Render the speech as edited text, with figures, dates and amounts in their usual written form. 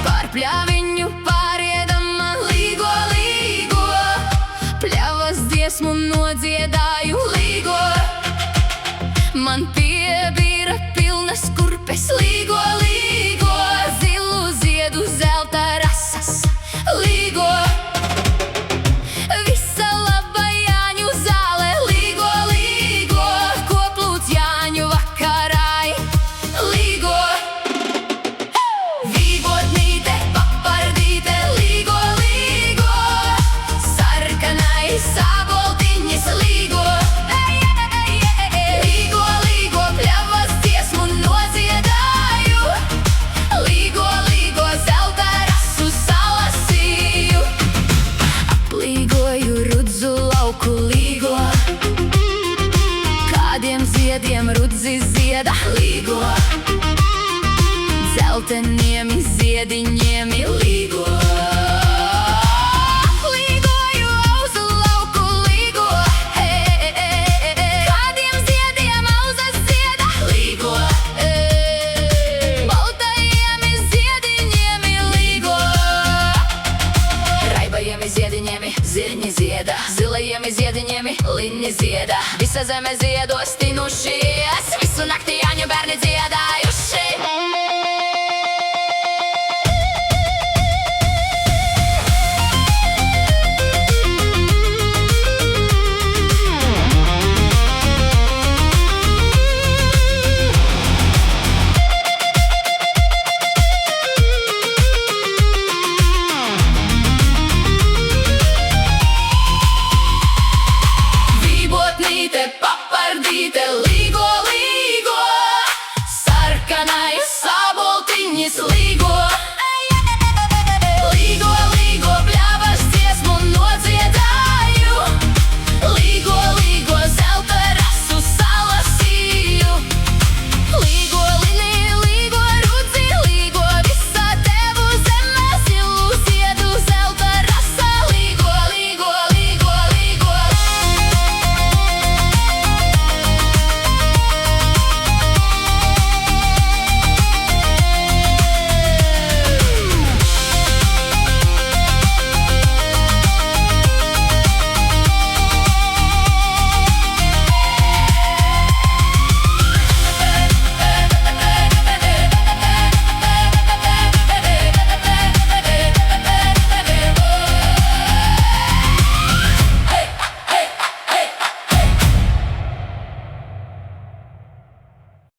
Par pļaviņu pāriedam līgo, līgo, pļavas dziesmu nodziedāju līgo. Man piebīra pilnas kurpes līgo, līgo, zilu ziedu zelta rasas līgo. Visa laba Jāņu zāle līgo, līgo, koplūds Jāņu vakarai līgo. Vībotnīte, papardīte līgo, līgo, sarkanai sāboltiņas līgo. Līgo, līgo, pļavas dziesmu nodziedāju, līgo, līgo, zelta rasu salasīju. Aplīgoju rudzu lauku līgo, kādiem ziediem rudzi zieda līgo. Dzelteniem ziediņiem līgo. Aplīgoju auzu lauku līgo, kādiem ziediem auzas zieda līgo. Baltajiem ziediņiem līgo. Raibajiem ziediņiem zirņi zieda, zilajiem ziediņiem liņi zieda. Visa zeme ziedos tinušies.